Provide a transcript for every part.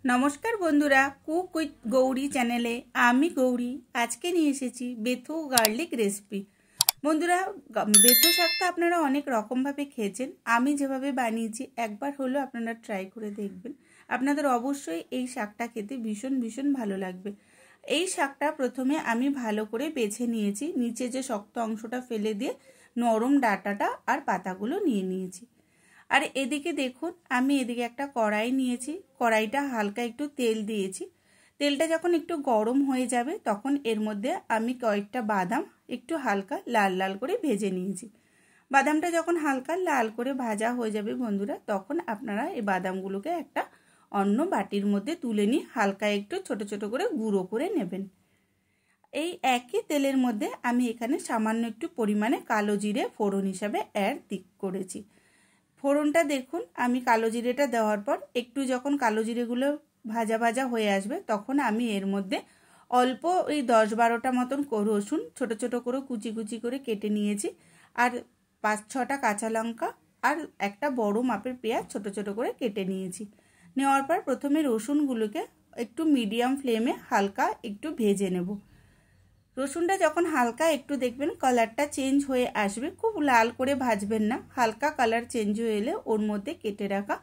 নমস্কার বন্ধুরা, cook with Gauri চ্যানেলে আমি গৌরী আজকে নিয়ে এসেছি বেথো গার্লিক রেসিপি। বন্ধুরা, বেথো শাকটা আপনারা অনেক রকমভাবে খেয়েছেন, আমি যেভাবে বানিয়েছি একবার হলো আপনারা ট্রাই করে দেখবেন। আপনাদের অবশ্যই এই শাকটা খেতে ভীষণ ভীষণ ভালো লাগবে। এই শাকটা প্রথমে আমি ভালো করে বেছে নিয়েছি, নিচে যে শক্ত অংশটা ফেলে দিয়ে নরম ডাঁটাটা আর পাতাগুলো নিয়ে নিয়েছি। আর এদিকে দেখুন, আমি এদিকে একটা কড়াই নিয়েছি, কড়াইটা হালকা একটু তেল দিয়েছি। তেলটা যখন একটু গরম হয়ে যাবে তখন এর মধ্যে আমি কয়েকটা বাদাম একটু হালকা লাল লাল করে ভেজে নিয়েছি। বাদামটা যখন হালকা লাল করে ভাজা হয়ে যাবে বন্ধুরা, তখন আপনারা এই বাদামগুলোকে একটা অন্য বাটির মধ্যে তুলে নিয়ে হালকা একটু ছোট ছোট করে গুঁড়ো করে নেবেন। এই একই তেলের মধ্যে আমি এখানে সামান্য একটু পরিমাণে কালো জিরে ফোড়ন হিসাবে করেছি। ফোড়নটা দেখুন, আমি কালো জিরেটা দেওয়ার পর একটু যখন কালো জিরেগুলো ভাজা ভাজা হয়ে আসবে তখন আমি এর মধ্যে অল্প ওই 10-12টা মতন রসুন ছোট ছোট করে কুচি কুচি করে কেটে নিয়েছি, আর 5-6টা কাঁচা লঙ্কা আর একটা বড় মাপের পেঁয়াজ ছোট ছোট করে কেটে নিয়েছি। নেওয়ার পর প্রথমে রসুনগুলোকে একটু মিডিয়াম ফ্লেমে হালকা একটু ভেজে নেব। রসুনটা যখন হালকা একটু দেখবেন কালারটা চেঞ্জ হয়ে আসবে, খুব লাল করে ভাজবেন না, হালকা কালার চেঞ্জ হয়ে এলে ওর মধ্যে কেটে রাখা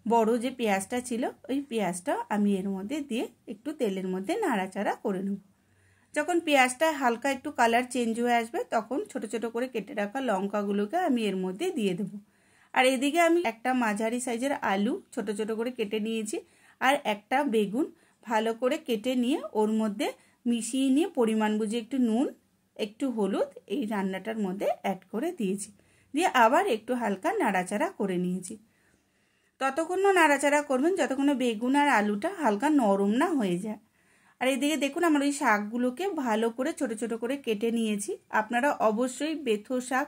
বড় যে পেঁয়াজটা ছিল ওই পেঁয়াজটা আমি এর মধ্যে দিয়ে একটু তেলের মধ্যে নাড়াচাড়া করে নেব। যখন পেঁয়াজটা হালকা একটু কালার চেঞ্জ হয়ে আসবে তখন ছোট ছোট করে কেটে রাখা লঙ্কাগুলোকে আমি এর মধ্যে দিয়ে দেবো। আর এদিকে আমি একটা মাঝারি সাইজের আলু ছোট ছোট করে কেটে নিয়েছি, আর একটা বেগুন ভালো করে কেটে নিয়ে ওর মধ্যে মিশিয়ে নিয়ে পরিমাণ বুঝে একটু নুন একটু হলুদ এই রান্নাটার মধ্যে অ্যাড করে দিয়েছি, দিয়ে আবার একটু হালকা নাড়াচাড়া করে নিয়েছি। ততক্ষণ নাড়াচাড়া করবেন যতক্ষণ বেগুন আর আলুটা হালকা নরম না হয়ে যায়। আর এদিকে দেখুন, আমার ওই শাকগুলোকে ভালো করে ছোট ছোট করে কেটে নিয়েছি। আপনারা অবশ্যই বেথো শাক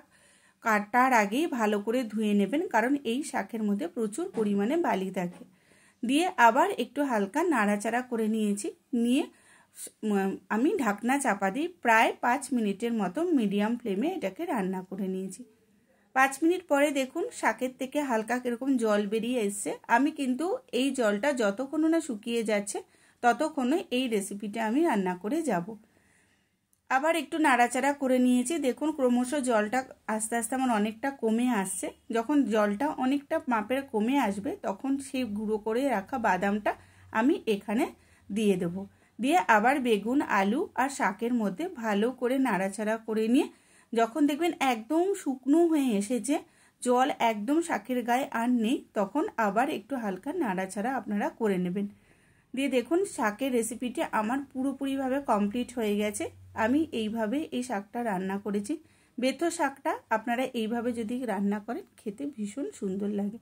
কাটার আগেই ভালো করে ধুয়ে নেবেন, কারণ এই শাকের মধ্যে প্রচুর পরিমাণে বালি থাকে। দিয়ে আবার একটু হালকা নাড়াচাড়া করে নিয়েছি, নিয়ে আমি ঢাকনা চাপা দিই প্রায় 5 মিনিটের মতো মিডিয়াম ফ্লেমে এটাকে রান্না করে নিয়েছি। 5 মিনিট পরে দেখুন শাকের থেকে হালকা কিরকম জল বেরিয়ে এসছে। আমি কিন্তু এই জলটা যতক্ষণ না শুকিয়ে যাচ্ছে ততক্ষণে এই রেসিপিটা আমি রান্না করে যাব। আবার একটু নাড়াচাড়া করে নিয়েছি, দেখুন ক্রমশ জলটা আস্তে আস্তে আমার অনেকটা কমে আসছে। যখন জলটা অনেকটা মাপের কমে আসবে তখন সেই গুঁড়ো করে রাখা বাদামটা আমি এখানে দিয়ে দেবো। দিয়ে আবার বেগুন আলু আর শাকের মধ্যে ভালো করে নাড়াচাড়া করে নিয়ে যখন দেখবেন একদম শুকনো হয়ে এসেছে, জল একদম শাকের গায়ে আর নেই, তখন আবার একটু হালকা নাড়াচাড়া আপনারা করে নেবেন। দিয়ে দেখুন শাকের রেসিপিটি আমার পুরোপুরিভাবে কমপ্লিট হয়ে গেছে। আমি এইভাবে এই শাকটা রান্না করেছি। বেথো শাকটা আপনারা এইভাবে যদি রান্না করেন খেতে ভীষণ সুন্দর লাগে।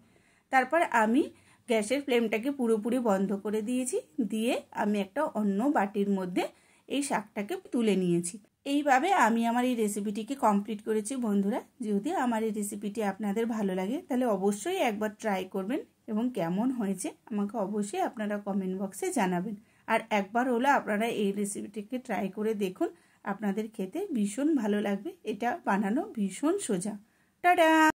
তারপর আমি গ্যাসের ফ্লেমটাকে পুরোপুরি বন্ধ করে দিয়েছি, দিয়ে আমি একটা অন্য বাটির মধ্যে এই শাকটাকে তুলে নিয়েছি। এইভাবে আমি আমার এই রেসিপিটিকে কমপ্লিট করেছি। বন্ধুরা, যদি আমার এই রেসিপিটি আপনাদের ভালো লাগে তাহলে অবশ্যই একবার ট্রাই করবেন এবং কেমন হয়েছে আমাকে অবশ্যই আপনারা কমেন্ট বক্সে জানাবেন। আর একবার হলো আপনারা এই রেসিপিটিকে ট্রাই করে দেখুন, আপনাদের খেতে ভীষণ ভালো লাগবে। এটা বানানো ভীষণ সোজা। টাটা।